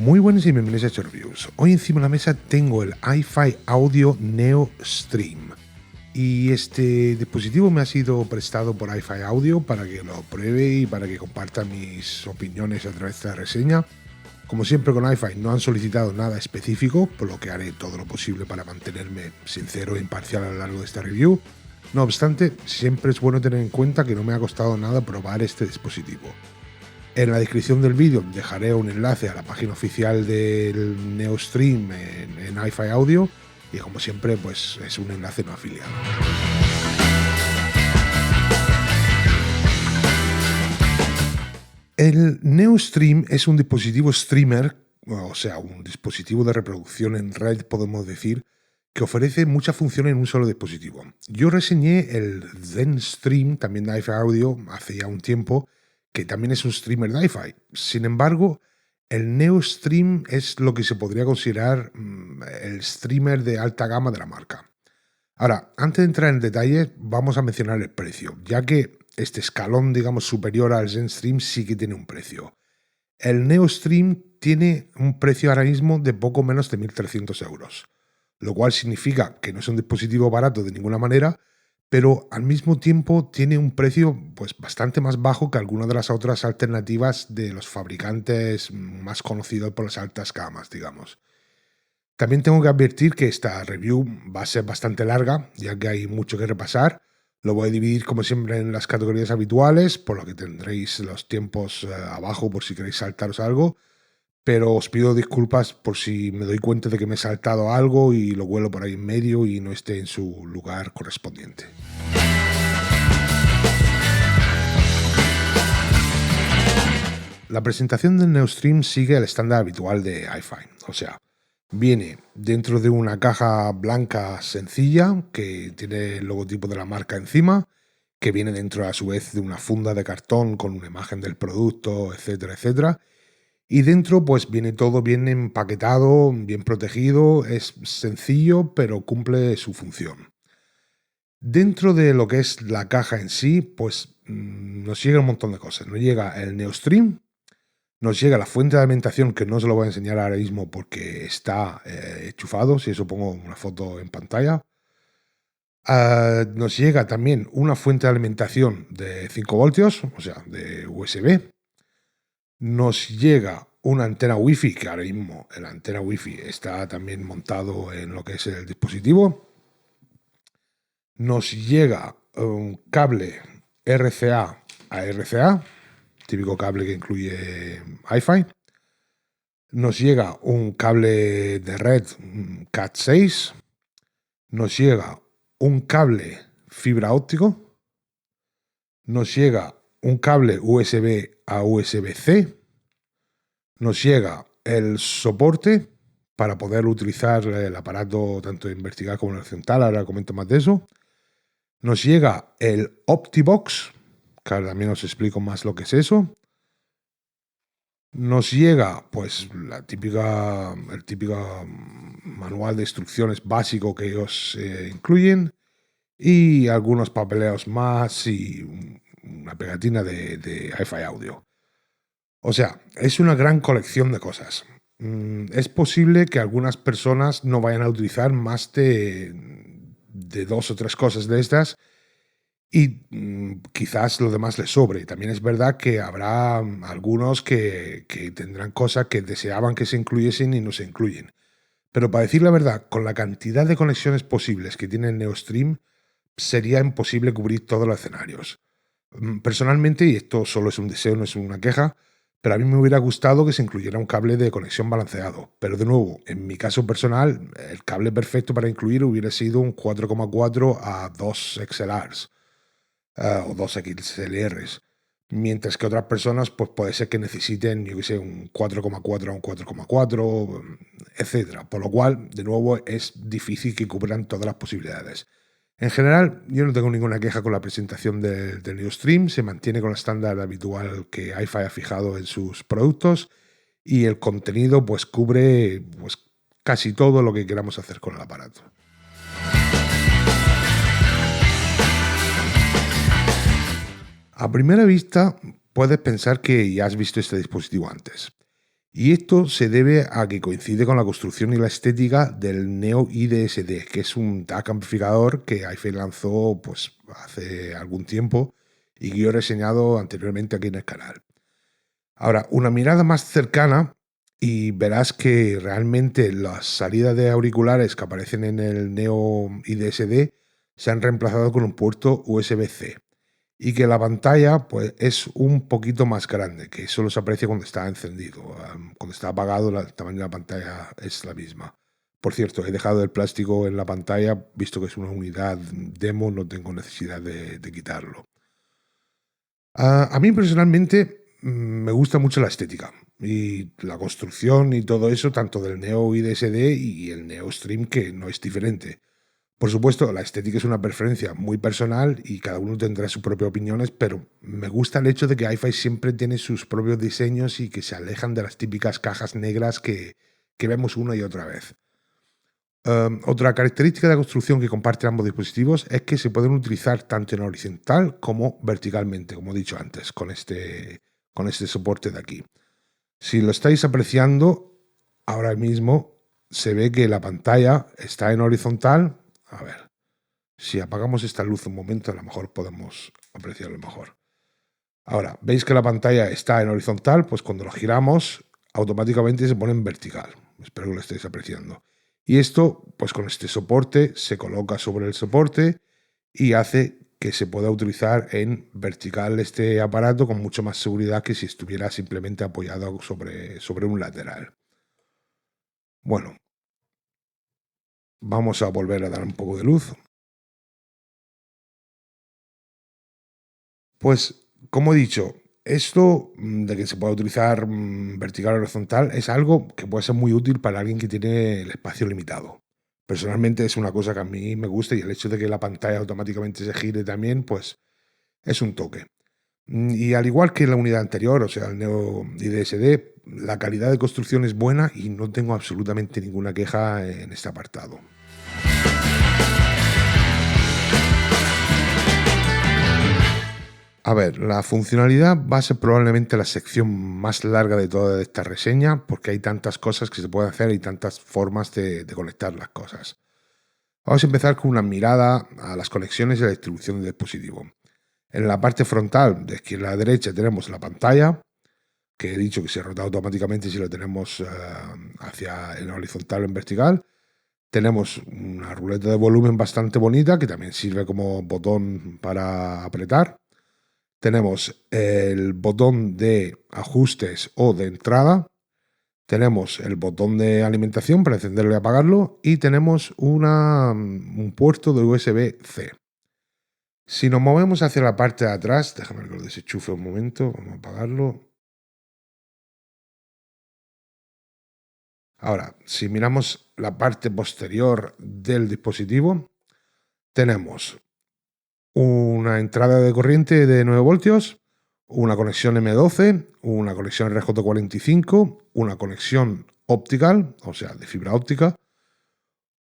Muy buenos y bienvenidos a Reviews. Hoy encima de la mesa tengo el iFi Audio Neo Stream. Y este dispositivo me ha sido prestado por iFi Audio para que lo pruebe y para que comparta mis opiniones a través de esta reseña. Como siempre con iFi no han solicitado nada específico, por lo que haré todo lo posible para mantenerme sincero e imparcial a lo largo de esta review. No obstante, siempre es bueno tener en cuenta que no me ha costado nada probar este dispositivo. En la descripción del vídeo dejaré un enlace a la página oficial del NeoStream en iFi Audio y como siempre pues es un enlace no afiliado. El NeoStream es un dispositivo streamer, o sea, un dispositivo de reproducción en red, podemos decir, que ofrece muchas funciones en un solo dispositivo. Yo reseñé el ZenStream, también de iFi Audio, hace ya un tiempo, que también es un streamer de iFi. Sin embargo, el NeoStream es lo que se podría considerar el streamer de alta gama de la marca. Ahora, antes de entrar en detalles, vamos a mencionar el precio, ya que este escalón, digamos, superior al ZenStream sí que tiene un precio. El NeoStream tiene un precio ahora mismo de poco menos de 1.300 euros, lo cual significa que no es un dispositivo barato de ninguna manera, pero al mismo tiempo tiene un precio pues bastante más bajo que algunas de las otras alternativas de los fabricantes más conocidos por las altas gamas, digamos. También tengo que advertir que esta review va a ser bastante larga, ya que hay mucho que repasar. Lo voy a dividir como siempre en las categorías habituales, por lo que tendréis los tiempos abajo por si queréis saltaros algo. Pero os pido disculpas por si me doy cuenta de que me he saltado algo y lo vuelo por ahí en medio y no esté en su lugar correspondiente. La presentación del NeoStream sigue el estándar habitual de iFi, o sea, viene dentro de una caja blanca sencilla que tiene el logotipo de la marca encima, que viene dentro a su vez de una funda de cartón con una imagen del producto, etcétera, etcétera. Y dentro pues viene todo bien empaquetado, bien protegido, es sencillo pero cumple su función. Dentro de lo que es la caja en sí, pues nos llega un montón de cosas. Nos llega el NeoStream, nos llega la fuente de alimentación, que no se lo voy a enseñar ahora mismo porque está enchufado, si eso pongo una foto en pantalla. Nos llega también una fuente de alimentación de 5 voltios, o sea, de USB. Nos llega una antena Wi-Fi, que ahora mismo la antena Wi-Fi está también montado en lo que es el dispositivo. Nos llega un cable RCA a RCA, típico cable que incluye iFi. Nos llega un cable de red Cat6. Nos llega un cable fibra óptico. Nos llega un cable USB a USB-C. Nos llega el soporte para poder utilizar el aparato tanto en vertical como en horizontal, ahora comento más de eso. Nos llega el OptiBox, que ahora también os explico más lo que es eso. Nos llega pues el típico manual de instrucciones básico que ellos incluyen y algunos papeleos más y una pegatina de iFi Audio. O sea, es una gran colección de cosas. Es posible que algunas personas no vayan a utilizar más de 2 o 3 cosas de estas y quizás lo demás les sobre. También es verdad que habrá algunos que tendrán cosas que deseaban que se incluyesen y no se incluyen. Pero para decir la verdad, con la cantidad de conexiones posibles que tiene el NeoStream, sería imposible cubrir todos los escenarios. Personalmente, y esto solo es un deseo, no es una queja, pero a mí me hubiera gustado que se incluyera un cable de conexión balanceado. Pero de nuevo, en mi caso personal, el cable perfecto para incluir hubiera sido un 4,4 a 2 XLRs o 2 XLRs. Mientras que otras personas pues puede ser que necesiten, yo que sé, un 4,4 a un 4,4, etc. Por lo cual, de nuevo, es difícil que cubran todas las posibilidades. En general, yo no tengo ninguna queja con la presentación del NeoStream, se mantiene con el estándar habitual que iFi ha fijado en sus productos y el contenido pues cubre pues, casi todo lo que queramos hacer con el aparato. A primera vista puedes pensar que ya has visto este dispositivo antes. Y esto se debe a que coincide con la construcción y la estética del Neo IDSD, que es un DAC amplificador que iFi lanzó pues, hace algún tiempo y que yo he reseñado anteriormente aquí en el canal. Ahora, una mirada más cercana y verás que realmente las salidas de auriculares que aparecen en el Neo IDSD se han reemplazado con un puerto USB-C y que la pantalla pues, es un poquito más grande, que solo se aprecia cuando está encendido. Cuando está apagado, el tamaño de la pantalla es la misma. Por cierto, he dejado el plástico en la pantalla, visto que es una unidad demo, no tengo necesidad de quitarlo. A mí personalmente me gusta mucho la estética y la construcción y todo eso, tanto del Neo IDSD y el Neo Stream, que no es diferente. Por supuesto, la estética es una preferencia muy personal y cada uno tendrá sus propias opiniones, pero me gusta el hecho de que iFi siempre tiene sus propios diseños y que se alejan de las típicas cajas negras que vemos una y otra vez. Otra característica de la construcción que comparten ambos dispositivos es que se pueden utilizar tanto en horizontal como verticalmente, como he dicho antes, con este soporte de aquí. Si lo estáis apreciando, ahora mismo se ve que la pantalla está en horizontal. A ver, si apagamos esta luz un momento, a lo mejor podemos apreciarlo mejor. Ahora, veis que la pantalla está en horizontal, pues cuando lo giramos, automáticamente se pone en vertical. Espero que lo estéis apreciando. Y esto, pues con este soporte, se coloca sobre el soporte y hace que se pueda utilizar en vertical este aparato con mucho más seguridad que si estuviera simplemente apoyado sobre un lateral. Bueno, vamos a volver a dar un poco de luz. Pues, como he dicho, esto de que se pueda utilizar vertical o horizontal es algo que puede ser muy útil para alguien que tiene el espacio limitado. Personalmente es una cosa que a mí me gusta y el hecho de que la pantalla automáticamente se gire también, pues es un toque. Y al igual que la unidad anterior, o sea, el Neo IDSD, la calidad de construcción es buena y no tengo absolutamente ninguna queja en este apartado. A ver, la funcionalidad va a ser probablemente la sección más larga de toda esta reseña, porque hay tantas cosas que se pueden hacer y tantas formas de conectar las cosas. Vamos a empezar con una mirada a las conexiones y la distribución del dispositivo. En la parte frontal, de izquierda a derecha, tenemos la pantalla, que he dicho que se rota automáticamente si lo tenemos hacia en horizontal o en vertical. Tenemos una ruleta de volumen bastante bonita, que también sirve como botón para apretar. Tenemos el botón de ajustes o de entrada. Tenemos el botón de alimentación para encenderlo y apagarlo. Y tenemos un puerto de USB-C. Si nos movemos hacia la parte de atrás, déjame que lo desenchufe un momento, vamos a apagarlo. Ahora, si miramos la parte posterior del dispositivo, tenemos una entrada de corriente de 9 voltios, una conexión M12, una conexión RJ45, una conexión optical, o sea, de fibra óptica,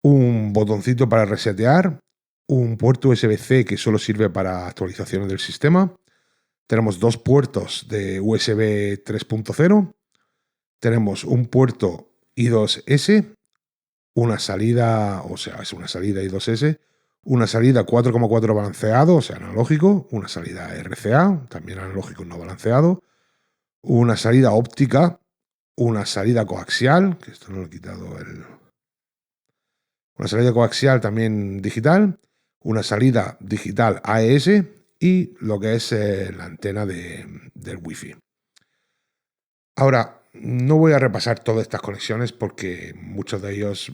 un botoncito para resetear, un puerto USB-C que solo sirve para actualizaciones del sistema. Tenemos dos puertos de USB 3.0. Tenemos un puerto I2S, una salida, o sea, es una salida I2S, una salida 4,4 balanceado, o sea, analógico, una salida RCA, también analógico no balanceado, una salida óptica, una salida coaxial, que esto no lo he quitado una salida coaxial también digital, una salida digital AES y lo que es la antena del Wi-Fi. Ahora, no voy a repasar todas estas conexiones porque muchos de ellos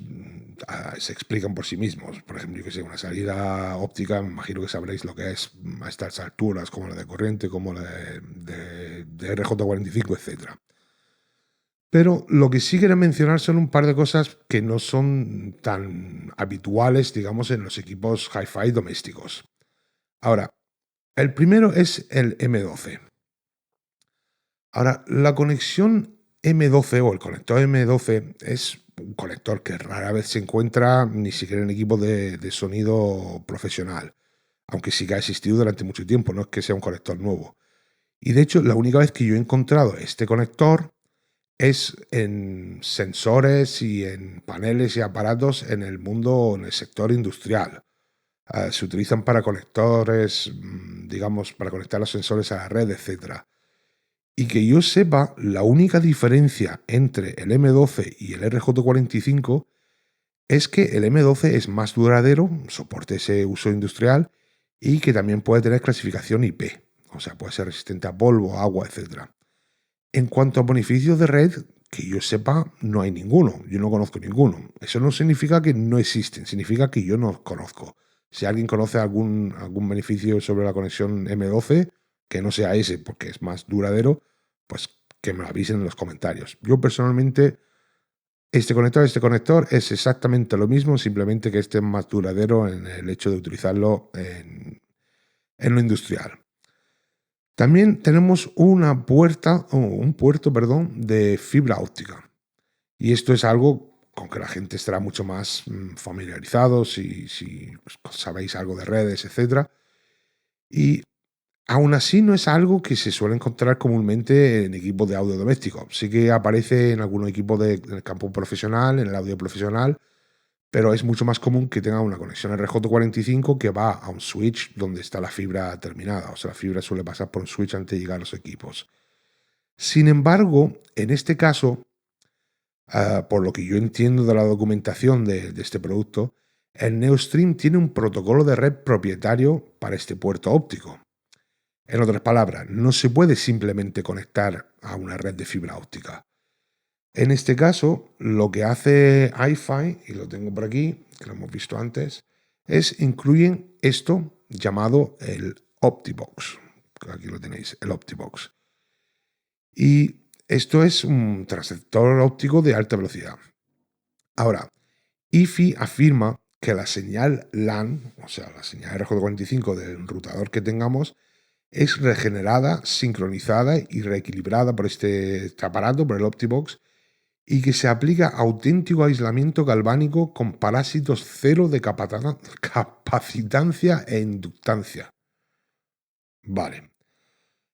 se explican por sí mismos. Por ejemplo, yo que sé, una salida óptica, me imagino que sabréis lo que es a estas alturas, como la de corriente, como la de RJ45, etc. Pero lo que sí quiero mencionar son un par de cosas que no son tan habituales, digamos, en los equipos hi-fi domésticos. Ahora, el primero es el M12. Ahora, la conexión M12 o el conector M12 es un conector que rara vez se encuentra ni siquiera en equipos de sonido profesional, aunque sí que ha existido durante mucho tiempo, no es que sea un conector nuevo. Y de hecho, la única vez que yo he encontrado este conector es en sensores y en paneles y aparatos en el mundo, en el sector industrial. Se utilizan para conectores, digamos, para conectar los sensores a la red, etcétera. Y que yo sepa, la única diferencia entre el M12 y el RJ45 es que el M12 es más duradero, soporta ese uso industrial y que también puede tener clasificación IP, o sea, puede ser resistente a polvo, agua, etcétera. En cuanto a beneficios de red, que yo sepa, no hay ninguno. Yo no conozco ninguno. Eso no significa que no existen, significa que yo no los conozco. Si alguien conoce algún beneficio sobre la conexión M12, que no sea ese, porque es más duradero, pues que me lo avisen en los comentarios. Yo personalmente, este conector es exactamente lo mismo, simplemente que este es más duradero en el hecho de utilizarlo en lo industrial. También tenemos un puerto, perdón, de fibra óptica. Y esto es algo con que la gente estará mucho más familiarizado si sabéis algo de redes, etcétera. Y aún así no es algo que se suele encontrar comúnmente en equipos de audio doméstico. Sí que aparece en algunos equipos en el campo profesional, en el audio profesional, pero es mucho más común que tenga una conexión RJ45 que va a un switch donde está la fibra terminada. O sea, la fibra suele pasar por un switch antes de llegar a los equipos. Sin embargo, en este caso, por lo que yo entiendo de la documentación de este producto, el Neostream tiene un protocolo de red propietario para este puerto óptico. En otras palabras, no se puede simplemente conectar a una red de fibra óptica. En este caso, lo que hace iFi, y lo tengo por aquí, que lo hemos visto antes, es incluyen esto llamado el OptiBox. Aquí lo tenéis, el OptiBox. Y esto es un transceptor óptico de alta velocidad. Ahora, iFi afirma que la señal LAN, o sea, la señal RJ45 del routador que tengamos, es regenerada, sincronizada y reequilibrada por este aparato, por el OptiBox, y que se aplica auténtico aislamiento galvánico con parásitos cero de capacitancia e inductancia. Vale.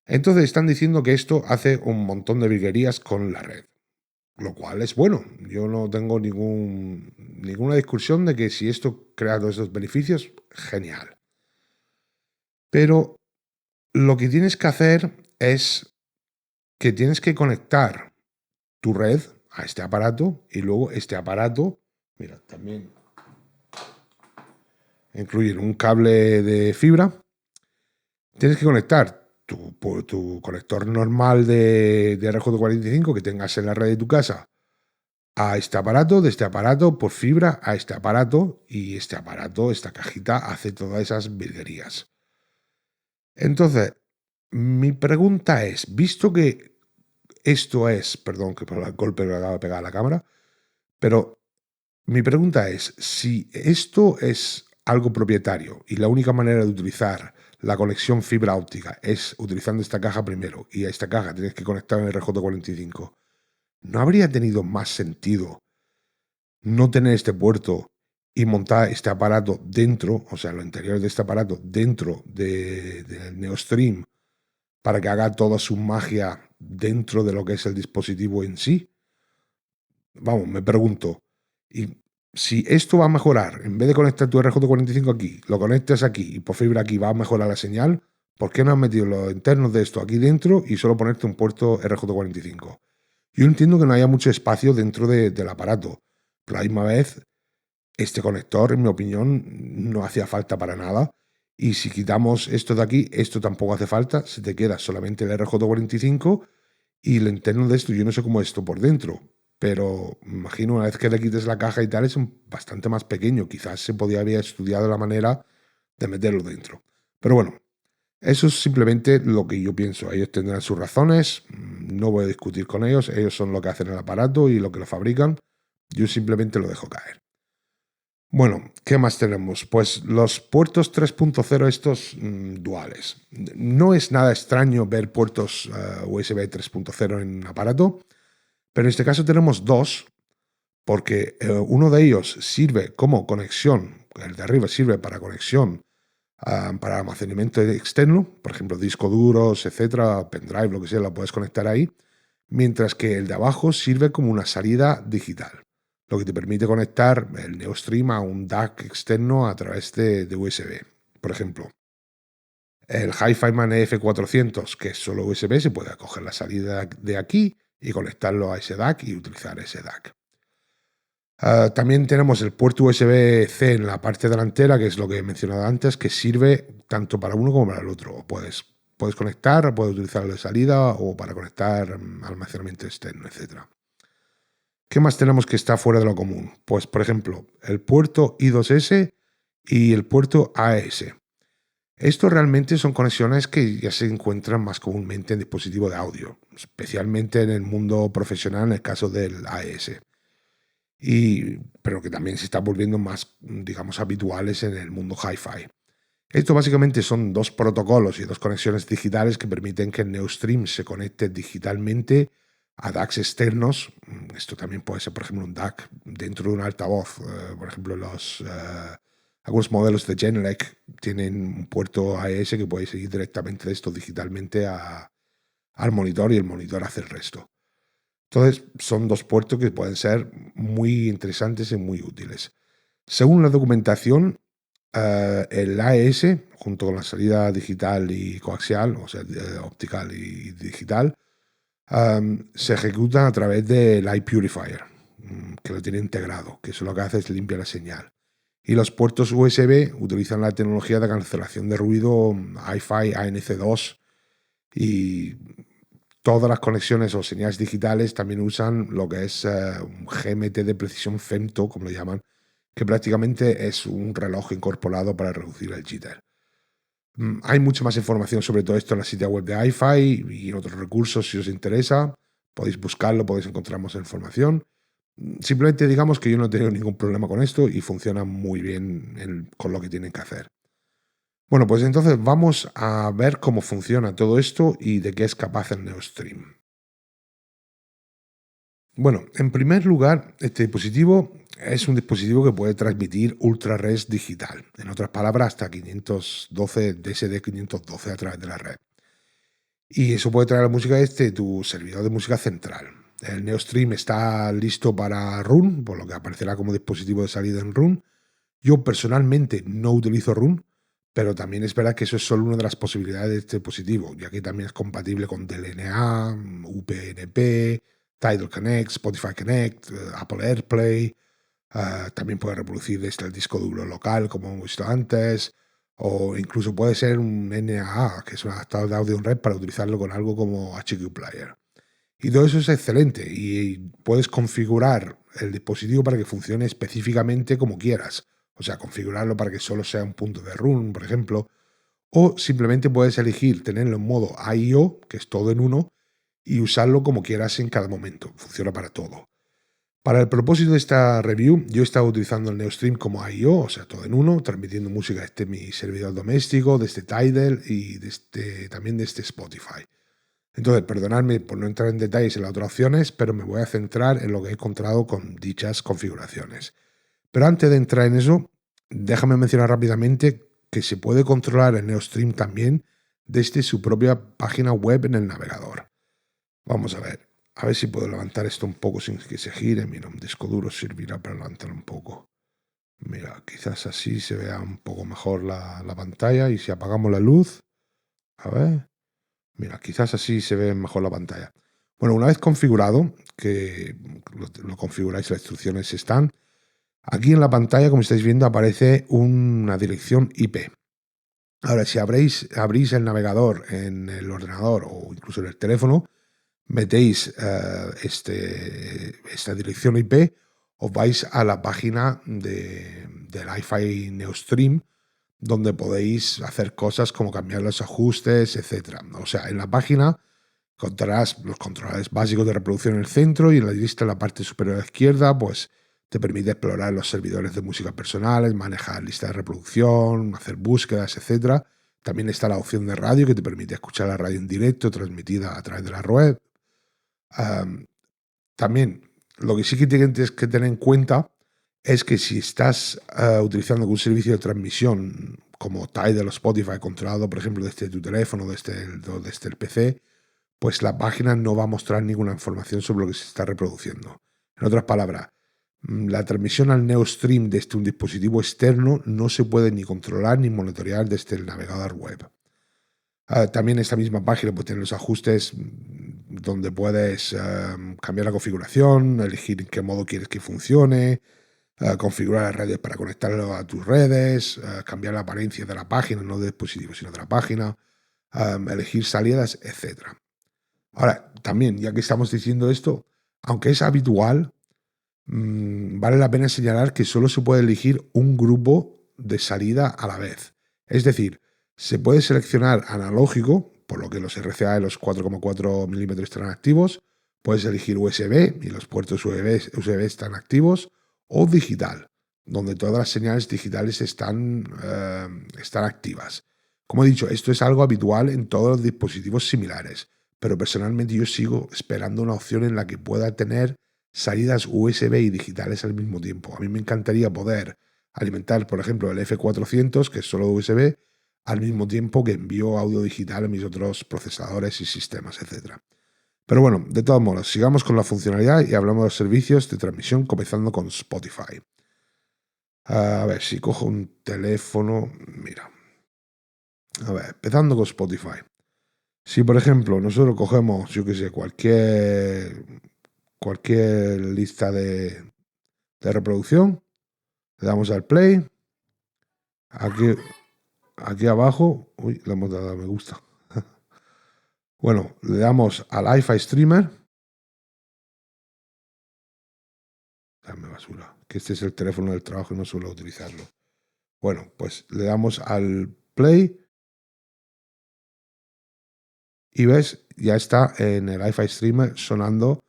Entonces están diciendo que esto hace un montón de virguerías con la red, lo cual es bueno. Yo no tengo ninguna discusión de que si esto crea todos esos beneficios, genial. Pero lo que tienes que hacer es que tienes que conectar tu red a este aparato y luego este aparato, mira, también incluye un cable de fibra. Tienes que conectar tu conector normal de RJ45 que tengas en la red de tu casa a este aparato, de este aparato por fibra a este aparato, y este aparato, esta cajita, hace todas esas virguerías. Entonces, mi pregunta es, visto que esto es, perdón que por el golpe me acaba de pegar a la cámara, pero mi pregunta es, si esto es algo propietario y la única manera de utilizar la conexión fibra óptica es utilizando esta caja primero y a esta caja tienes que conectar en el RJ45, ¿no habría tenido más sentido no tener este puerto y montar este aparato dentro, o sea, lo interior de este aparato dentro del Neostream para que haga toda su magia dentro de lo que es el dispositivo en sí? Vamos, me pregunto, y si esto va a mejorar, en vez de conectar tu RJ45 aquí, lo conectas aquí y por fibra aquí va a mejorar la señal, ¿por qué no has metido los internos de esto aquí dentro y solo ponerte un puerto RJ45? Yo entiendo que no haya mucho espacio dentro del aparato, pero a la misma vez, este conector, en mi opinión, no hacía falta para nada. Y si quitamos esto de aquí, esto tampoco hace falta, se te queda solamente el RJ45 y el interno de esto, yo no sé cómo es esto por dentro, pero me imagino una vez que le quites la caja y tal, es bastante más pequeño. Quizás se podría haber estudiado la manera de meterlo dentro. Pero bueno, eso es simplemente lo que yo pienso. Ellos tendrán sus razones, no voy a discutir con ellos. Ellos son lo que hacen el aparato y lo que lo fabrican. Yo simplemente lo dejo caer. Bueno, ¿qué más tenemos? Pues los puertos 3.0 estos duales. No es nada extraño ver puertos USB 3.0 en un aparato, pero en este caso tenemos dos, porque uno de ellos sirve como conexión, el de arriba sirve para conexión para almacenamiento externo, por ejemplo, discos duros, etcétera, pendrive, lo que sea, lo puedes conectar ahí. mientras que el de abajo sirve como una salida digital, lo que te permite conectar el NeoStream a un DAC externo a través de USB. Por ejemplo, el Hi-Fi Man F400, que es solo USB, se puede coger la salida de aquí y conectarlo a ese DAC y utilizar ese DAC. También tenemos el puerto USB-C en la parte delantera, que es lo que he mencionado antes, que sirve tanto para uno como para el otro. Puedes conectar, puedes utilizarlo de salida o para conectar almacenamiento externo, etc. ¿Qué más tenemos que está fuera de lo común? Pues, por ejemplo, el puerto I2S y el puerto AES. Estos realmente son conexiones que ya se encuentran más comúnmente en dispositivos de audio, especialmente en el mundo profesional en el caso del AES, pero que también se están volviendo más, digamos, habituales en el mundo hi-fi. Esto básicamente son dos protocolos y dos conexiones digitales que permiten que el NeoStream se conecte digitalmente a DACs externos. Esto también puede ser, por ejemplo, un DAC dentro de un altavoz. Por ejemplo, algunos modelos de Genelec tienen un puerto AES que puede seguir directamente de esto digitalmente al monitor y el monitor hace el resto. Entonces, son dos puertos que pueden ser muy interesantes y muy útiles. Según la documentación, el AES, junto con la salida digital y coaxial, o sea, optical y digital, se ejecutan a través del iPurifier, que lo tiene integrado, que eso lo que hace es limpiar la señal. Y los puertos USB utilizan la tecnología de cancelación de ruido Hi-Fi ANC2 y todas las conexiones o señales digitales también usan lo que es un GMT de precisión femto, como lo llaman, que prácticamente es un reloj incorporado para reducir el jitter. Hay mucha más información sobre todo esto en la sitio web de Hi-Fi y en otros recursos si os interesa. Podéis buscarlo, podéis encontrar más información. Simplemente digamos que yo no he tenido ningún problema con esto y funciona muy bien con lo que tienen que hacer. Bueno, pues entonces vamos a ver cómo funciona todo esto y de qué es capaz el NeoStream. Bueno, en primer lugar, este dispositivo es un dispositivo que puede transmitir ultra-res digital, en otras palabras, hasta 512 DSD 512 a través de la red. Y eso puede traer la música desde tu servidor de música central. El NeoStream está listo para Roon, por lo que aparecerá como dispositivo de salida en Roon. Yo personalmente no utilizo Roon, pero también es verdad que eso es solo una de las posibilidades de este dispositivo, ya que también es compatible con DLNA, UPnP, Tidal Connect, Spotify Connect, Apple AirPlay. También puede reproducir desde el disco duro local, como hemos visto antes, o incluso puede ser un NAA, que es un adaptador de audio en red, para utilizarlo con algo como HQ Player. Y todo eso es excelente y puedes configurar el dispositivo para que funcione específicamente como quieras. O sea, configurarlo para que solo sea un punto de run, por ejemplo. O simplemente puedes elegir tenerlo en modo I/O, que es todo en uno, y usarlo como quieras en cada momento. Funciona para todo. Para el propósito de esta review, yo he estado utilizando el NeoStream como I/O, o sea, todo en uno, transmitiendo música desde mi servidor doméstico, desde Tidal y también desde Spotify. Entonces, perdonadme por no entrar en detalles en las otras opciones, pero me voy a centrar en lo que he encontrado con dichas configuraciones. Pero antes de entrar en eso, déjame mencionar rápidamente que se puede controlar el NeoStream también desde su propia página web en el navegador. Vamos a ver si puedo levantar esto un poco sin que se gire. Mira, un disco duro servirá para levantarlo un poco. Mira, quizás así se vea un poco mejor la pantalla y si apagamos la luz, a ver. Mira, quizás así se ve mejor la pantalla. Bueno, una vez configurado, que lo configuráis, las instrucciones están, aquí en la pantalla, como estáis viendo, aparece una dirección IP. Ahora, si abrís el navegador en el ordenador o incluso en el teléfono, metéis esta dirección IP, os vais a la página del Hi-Fi NeoStream, donde podéis hacer cosas como cambiar los ajustes, etc. O sea, en la página encontrarás los controladores básicos de reproducción en el centro y en la lista en la parte superior a la izquierda, pues te permite explorar los servidores de música personales, manejar listas de reproducción, hacer búsquedas, etc. También está la opción de radio que te permite escuchar la radio en directo transmitida a través de la red. También lo que sí que tienes que tener en cuenta es que si estás utilizando algún servicio de transmisión como Tidal o Spotify controlado, por ejemplo, desde tu teléfono, desde el PC, pues la página no va a mostrar ninguna información sobre lo que se está reproduciendo. En otras palabras, la transmisión al Neostream desde un dispositivo externo no se puede ni controlar ni monitorear desde el navegador web. También esta misma página pues, tiene los ajustes donde puedes cambiar la configuración, elegir en qué modo quieres que funcione, configurar las redes para conectarlo a tus redes, cambiar la apariencia de la página, no del dispositivo, sino de la página, elegir salidas, etc. Ahora, también, ya que estamos diciendo esto, aunque es habitual, vale la pena señalar que solo se puede elegir un grupo de salida a la vez. Es decir, se puede seleccionar analógico, por lo que los RCA de los 4,4 milímetros estarán activos, puedes elegir USB y los puertos USB están activos, o digital, donde todas las señales digitales están activas. Como he dicho, esto es algo habitual en todos los dispositivos similares, pero personalmente yo sigo esperando una opción en la que pueda tener salidas USB y digitales al mismo tiempo. A mí me encantaría poder alimentar, por ejemplo, el F400, que es solo USB, al mismo tiempo que envío audio digital a mis otros procesadores y sistemas, etc. Pero bueno, de todos modos, sigamos con la funcionalidad y hablamos de los servicios de transmisión, comenzando con Spotify. A ver, si cojo un teléfono, mira. A ver, empezando con Spotify. Si, por ejemplo, nosotros cogemos, yo qué sé, cualquier lista de reproducción, le damos al play, aquí abajo, uy, le hemos dado a me gusta. Bueno, le damos al iFi Streamer, dame basura, que este es el teléfono del trabajo y no suelo utilizarlo. Bueno, pues le damos al play y ves, ya está en el iFi Streamer sonando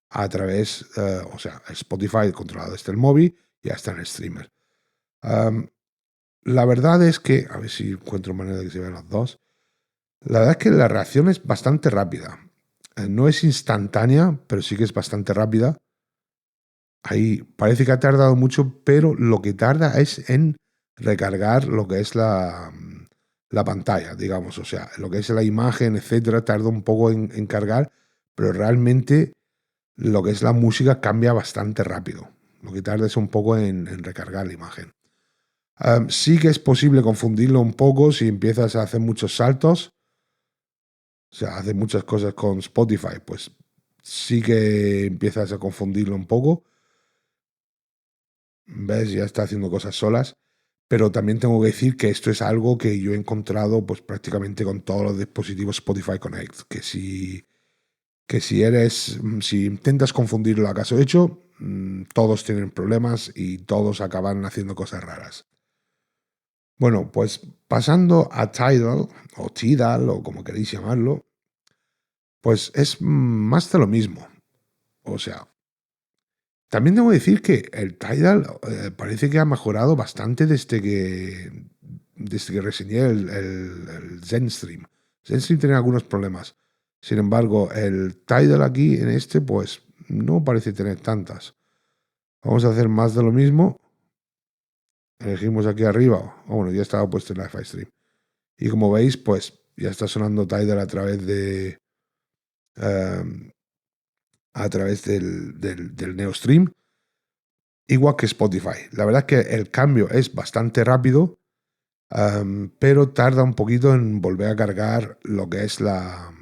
a través, o sea, Spotify controlado desde el móvil, ya está en el streamer. La verdad es que, a ver si encuentro manera de que se vean los dos. La verdad es que la reacción es bastante rápida. No es instantánea, pero sí que es bastante rápida. Ahí parece que ha tardado mucho, pero lo que tarda es en recargar lo que es la pantalla, digamos. O sea, lo que es la imagen, etcétera, tarda un poco en cargar, pero realmente lo que es la música cambia bastante rápido. Lo que tarda es un poco en recargar la imagen. Sí que es posible confundirlo un poco si empiezas a hacer muchos saltos. O sea, hace muchas cosas con Spotify, pues sí que empiezas a confundirlo un poco. ¿Ves? Ya está haciendo cosas solas. Pero también tengo que decir que esto es algo que yo he encontrado pues prácticamente con todos los dispositivos Spotify Connect. Si intentas confundirlo acaso hecho, todos tienen problemas y todos acaban haciendo cosas raras. Bueno, pues pasando a Tidal, o Tidal, o como queréis llamarlo, pues es más de lo mismo. O sea, también tengo que decir que el Tidal parece que ha mejorado bastante desde que reseñé el Zenstream. Zenstream tenía algunos problemas. Sin embargo, el Tidal aquí en este, pues no parece tener tantas. Vamos a hacer más de lo mismo. Elegimos aquí arriba. Bueno, ya estaba puesto en la FI Stream. Y como veis, pues ya está sonando Tidal a través em, del Neostream, igual que Spotify. La verdad es que el cambio es bastante rápido, pero tarda un poquito en volver a cargar lo que es la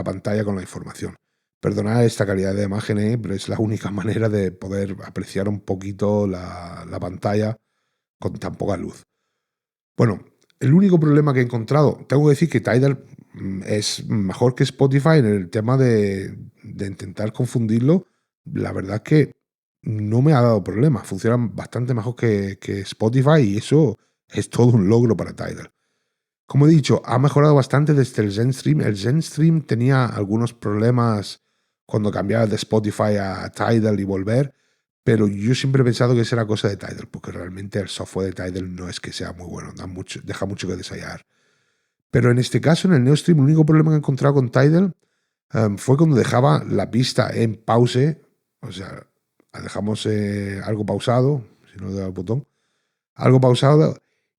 pantalla con la información. Perdonad esta calidad de imagen, pero es la única manera de poder apreciar un poquito la pantalla con tan poca luz. Bueno, el único problema que he encontrado, tengo que decir que Tidal es mejor que Spotify en el tema de intentar confundirlo. La verdad es que no me ha dado problema. Funcionan bastante mejor que Spotify y eso es todo un logro para Tidal. Como he dicho, ha mejorado bastante desde el Zenstream. El Zenstream tenía algunos problemas cuando cambiaba de Spotify a Tidal y volver, pero yo siempre he pensado que esa era cosa de Tidal, porque realmente el software de Tidal no es que sea muy bueno, deja mucho que desear. Pero en este caso, en el Neostream, el único problema que he encontrado con Tidal fue cuando dejaba la pista en pause, o sea, dejamos algo pausado, si no le doy al botón, algo pausado,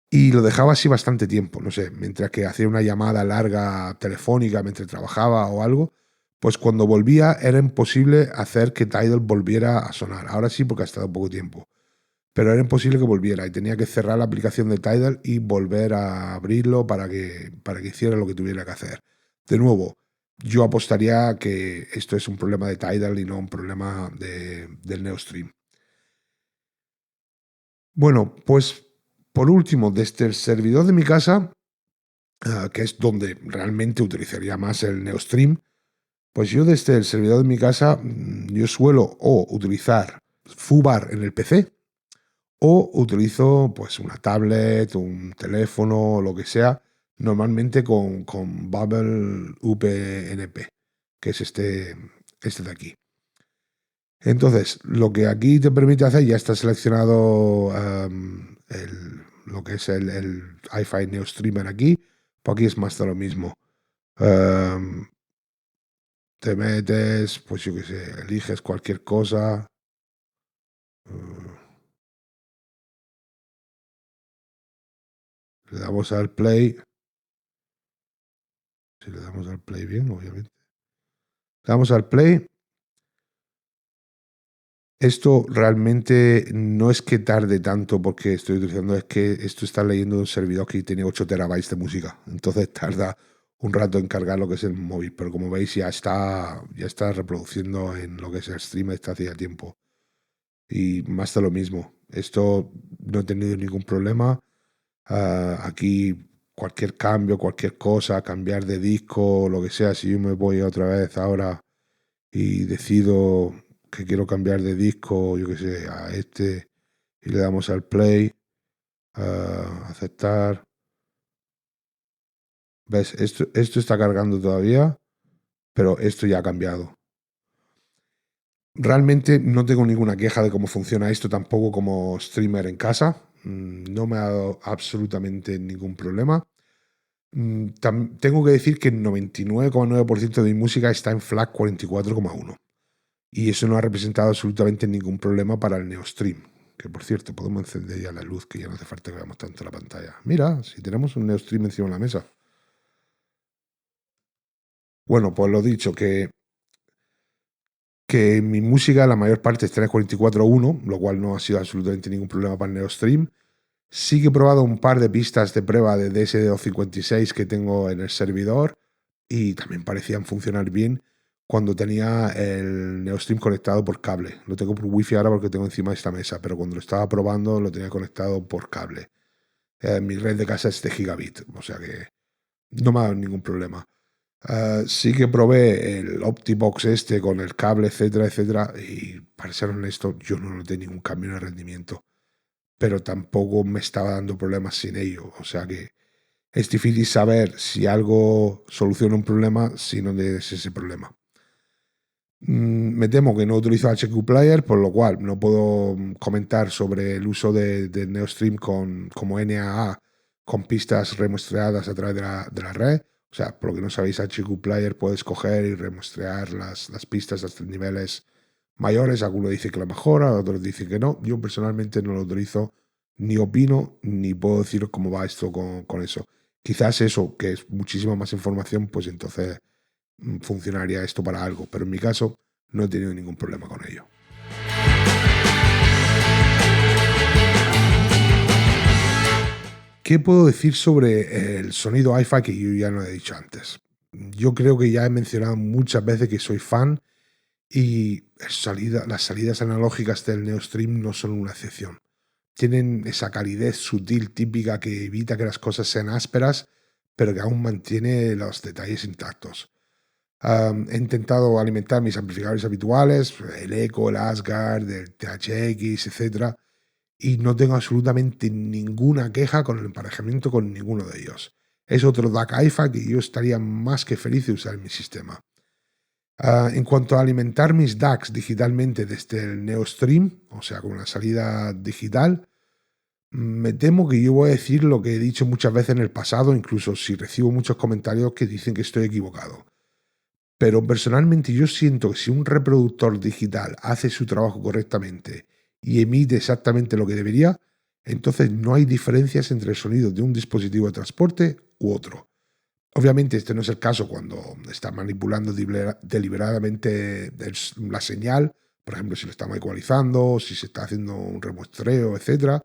y lo dejaba así bastante tiempo, no sé, mientras que hacía una llamada larga telefónica mientras trabajaba o algo, pues cuando volvía era imposible hacer que Tidal volviera a sonar. Ahora sí, porque ha estado poco tiempo. Pero era imposible que volviera y tenía que cerrar la aplicación de Tidal y volver a abrirlo para que hiciera lo que tuviera que hacer. De nuevo, yo apostaría que esto es un problema de Tidal y no un problema del Neostream. Bueno, pues por último, desde el servidor de mi casa, que es donde realmente utilizaría más el Neostream, pues yo desde el servidor de mi casa, yo suelo o utilizar Fubar en el PC o utilizo pues una tablet, un teléfono, lo que sea, normalmente con Bubble VNP, que es este de aquí. Entonces, lo que aquí te permite hacer, ya está seleccionado lo que es el iFi Neo Streamer aquí, pues aquí es más de lo mismo. Te metes, pues yo qué sé, eliges cualquier cosa. eh, Le damos al play. Si le damos al play bien, obviamente. Le damos al play. Esto realmente no es que tarde tanto porque estoy utilizando, es que esto está leyendo un servidor que tiene 8 terabytes de música. Entonces tarda un rato en cargar lo que es el móvil. Pero como veis, ya está reproduciendo en lo que es el stream está hacía tiempo. Y más de lo mismo. Esto no he tenido ningún problema. Aquí cualquier cambio, cualquier cosa, cambiar de disco, lo que sea, si yo me voy otra vez ahora y decido que quiero cambiar de disco, yo qué sé, a este, y le damos al play, a aceptar. ¿Ves? Esto está cargando todavía, pero esto ya ha cambiado. Realmente no tengo ninguna queja de cómo funciona esto tampoco como streamer en casa. No me ha dado absolutamente ningún problema. Tengo que decir que el 99,9% de mi música está en FLAC 44,1 y eso no ha representado absolutamente ningún problema para el Neostream. Que por cierto, podemos encender ya la luz, que ya no hace falta que veamos tanto la pantalla. Mira, si tenemos un Neostream encima de la mesa. Bueno, pues lo dicho, que mi música la mayor parte está en el 44.1, lo cual no ha sido absolutamente ningún problema para el Neostream. Sí que he probado un par de pistas de prueba de DSD256 que tengo en el servidor y también parecían funcionar bien cuando tenía el Neostream conectado por cable. Lo tengo por wifi ahora porque tengo encima de esta mesa, pero cuando lo estaba probando lo tenía conectado por cable. Mi red de casa es de gigabit, o sea que no me ha dado ningún problema. Sí que probé el Optibox este con el cable, etcétera, etcétera, y para ser honesto, yo no noté ningún cambio en el rendimiento, pero tampoco me estaba dando problemas sin ello, o sea que es difícil saber si algo soluciona un problema si no es ese problema. Me temo que no utilizo HQ Player, por lo cual no puedo comentar sobre el uso de Neostream como NAA con pistas remuestreadas a través de la red. O sea, por lo que no sabéis, HQ Player puedes coger y remuestrear las pistas hasta niveles mayores. Algunos dicen que lo mejora, otros dicen que no. Yo personalmente no lo utilizo, ni opino, ni puedo decir cómo va esto con eso. Quizás eso, que es muchísima más información, pues entonces funcionaría esto para algo, pero en mi caso no he tenido ningún problema con ello. ¿Qué puedo decir sobre el sonido hi-fi que yo ya no he dicho antes? Yo creo que ya he mencionado muchas veces que soy fan y las salidas analógicas del Neostream no son una excepción. Tienen esa calidez sutil típica que evita que las cosas sean ásperas, pero que aún mantiene los detalles intactos. He intentado alimentar mis amplificadores habituales, el Echo, el Asgard, el THX, etcétera, y no tengo absolutamente ninguna queja con el emparejamiento con ninguno de ellos. Es otro DAC AIFA que yo estaría más que feliz de usar en mi sistema. En cuanto a alimentar mis DACs digitalmente desde el Neostream, o sea, con una salida digital, me temo que yo voy a decir lo que he dicho muchas veces en el pasado, incluso si recibo muchos comentarios que dicen que estoy equivocado. Pero personalmente yo siento que si un reproductor digital hace su trabajo correctamente y emite exactamente lo que debería, entonces no hay diferencias entre el sonido de un dispositivo de transporte u otro. Obviamente este no es el caso cuando está manipulando deliberadamente la señal, por ejemplo, si lo estamos ecualizando, si se está haciendo un remuestreo, etcétera.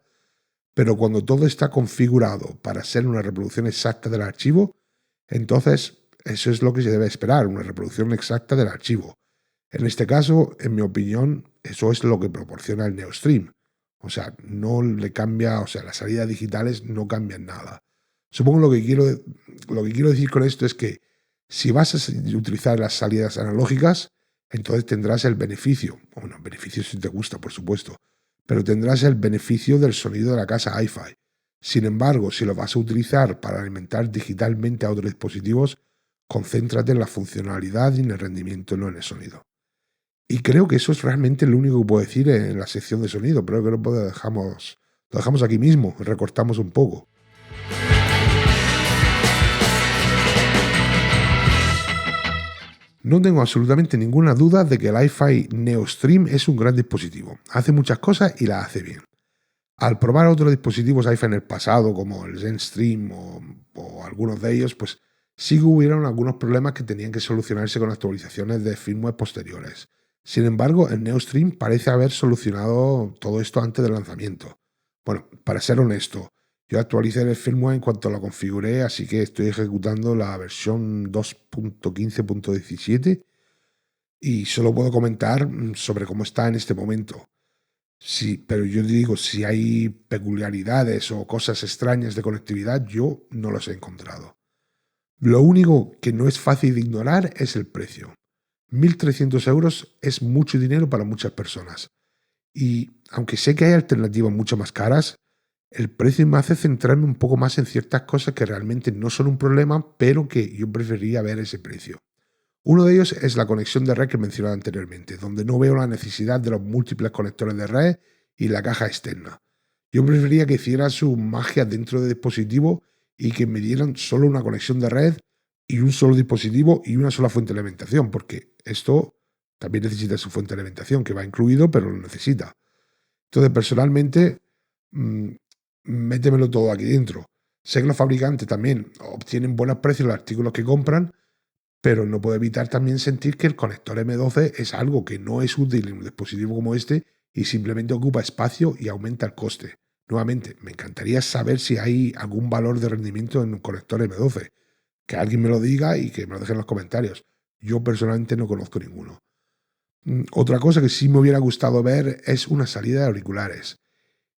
Pero cuando todo está configurado para ser una reproducción exacta del archivo, entonces eso es lo que se debe esperar, una reproducción exacta del archivo. En este caso, en mi opinión, eso es lo que proporciona el NeoStream. O sea, no le cambia, o sea, las salidas digitales no cambian nada. Supongo lo que quiero decir con esto es que si vas a utilizar las salidas analógicas, entonces tendrás el beneficio, bueno, beneficio si te gusta, por supuesto, pero tendrás el beneficio del sonido de la casa hi-fi. Sin embargo, si lo vas a utilizar para alimentar digitalmente a otros dispositivos, concéntrate en la funcionalidad y en el rendimiento, no en el sonido. Y creo que eso es realmente lo único que puedo decir en la sección de sonido, pero creo que lo dejamos aquí mismo, recortamos un poco. No tengo absolutamente ninguna duda de que el hi-fi NeoStream es un gran dispositivo. Hace muchas cosas y las hace bien. Al probar otros dispositivos hi-fi en el pasado, como el ZenStream o algunos de ellos, pues sí que hubieron algunos problemas que tenían que solucionarse con actualizaciones de firmware posteriores. Sin embargo, el NeoStream parece haber solucionado todo esto antes del lanzamiento. Bueno, para ser honesto, yo actualicé el firmware en cuanto lo configuré, así que estoy ejecutando la versión 2.15.17 y solo puedo comentar sobre cómo está en este momento. Sí, pero yo digo, si hay peculiaridades o cosas extrañas de conectividad, yo no los he encontrado. Lo único que no es fácil de ignorar es el precio. 1.300 euros es mucho dinero para muchas personas. Y aunque sé que hay alternativas mucho más caras, el precio me hace centrarme un poco más en ciertas cosas que realmente no son un problema, pero que yo preferiría ver ese precio. Uno de ellos es la conexión de red que mencionaba anteriormente, donde no veo la necesidad de los múltiples conectores de red y la caja externa. Yo preferiría que hiciera su magia dentro del dispositivo y que me dieran solo una conexión de red y un solo dispositivo y una sola fuente de alimentación, porque esto también necesita su fuente de alimentación, que va incluido, pero lo necesita. Entonces, personalmente, mm, métemelo todo aquí dentro. Sé que los fabricantes también obtienen buenos precios los artículos que compran, pero no puedo evitar también sentir que el conector M12 es algo que no es útil en un dispositivo como este y simplemente ocupa espacio y aumenta el coste. Nuevamente, me encantaría saber si hay algún valor de rendimiento en un conector M12. Que alguien me lo diga y que me lo deje en los comentarios. Yo personalmente no conozco ninguno. Otra cosa que sí me hubiera gustado ver es una salida de auriculares.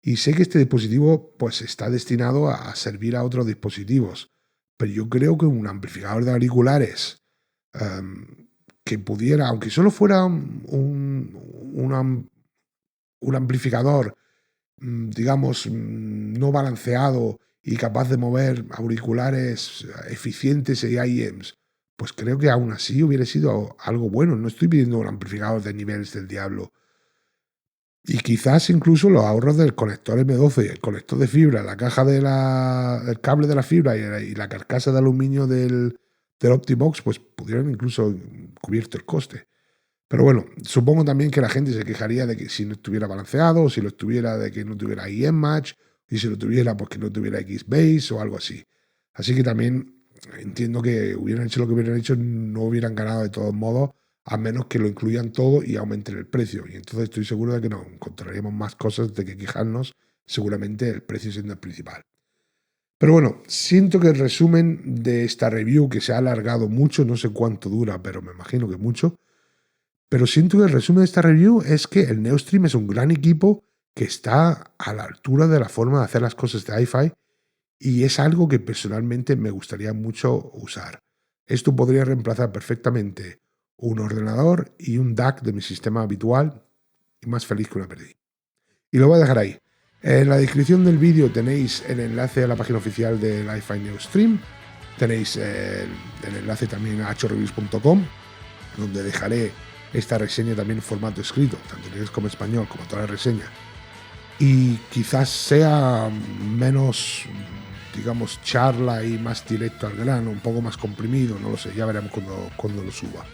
Y sé que este dispositivo pues está destinado a servir a otros dispositivos, pero yo creo que un amplificador de auriculares que pudiera, aunque solo fuera un amplificador, digamos, no balanceado y capaz de mover auriculares eficientes e IEMs, pues creo que aún así hubiera sido algo bueno. No estoy pidiendo un amplificador de niveles del diablo. Y quizás incluso los ahorros del conector M12, el conector de fibra, la caja el cable de la fibra y la carcasa de aluminio del Optibox, pues pudieran incluso cubierto el coste. Pero bueno, supongo también que la gente se quejaría de que si no estuviera balanceado, o si lo estuviera de que no tuviera IM Match, y si lo tuviera, pues que no tuviera X-Base o algo así. Así que también entiendo que hubieran hecho lo que hubieran hecho, no hubieran ganado de todos modos, a menos que lo incluyan todo y aumenten el precio. Y entonces estoy seguro de que nos encontraríamos más cosas de que quejarnos, seguramente el precio siendo el principal. Pero bueno, siento que el resumen de esta review, que se ha alargado mucho, no sé cuánto dura, pero me imagino que mucho, pero siento que el resumen de esta review es que el NeoStream es un gran equipo que está a la altura de la forma de hacer las cosas de hi-fi y es algo que personalmente me gustaría mucho usar. Esto podría reemplazar perfectamente un ordenador y un DAC de mi sistema habitual y más feliz que una perdí. Y lo voy a dejar ahí. En la descripción del vídeo tenéis el enlace a la página oficial del hi-fi NeoStream, tenéis el enlace también a hreviews.com, donde dejaré esta reseña también en formato escrito, tanto en inglés como en español, como toda la reseña. Y quizás sea menos, digamos, charla y más directo al grano, un poco más comprimido, no lo sé, ya veremos cuando lo suba.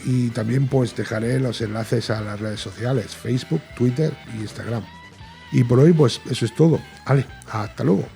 Y también pues dejaré los enlaces a las redes sociales, Facebook, Twitter y Instagram. Y por hoy pues eso es todo. Vale, hasta luego.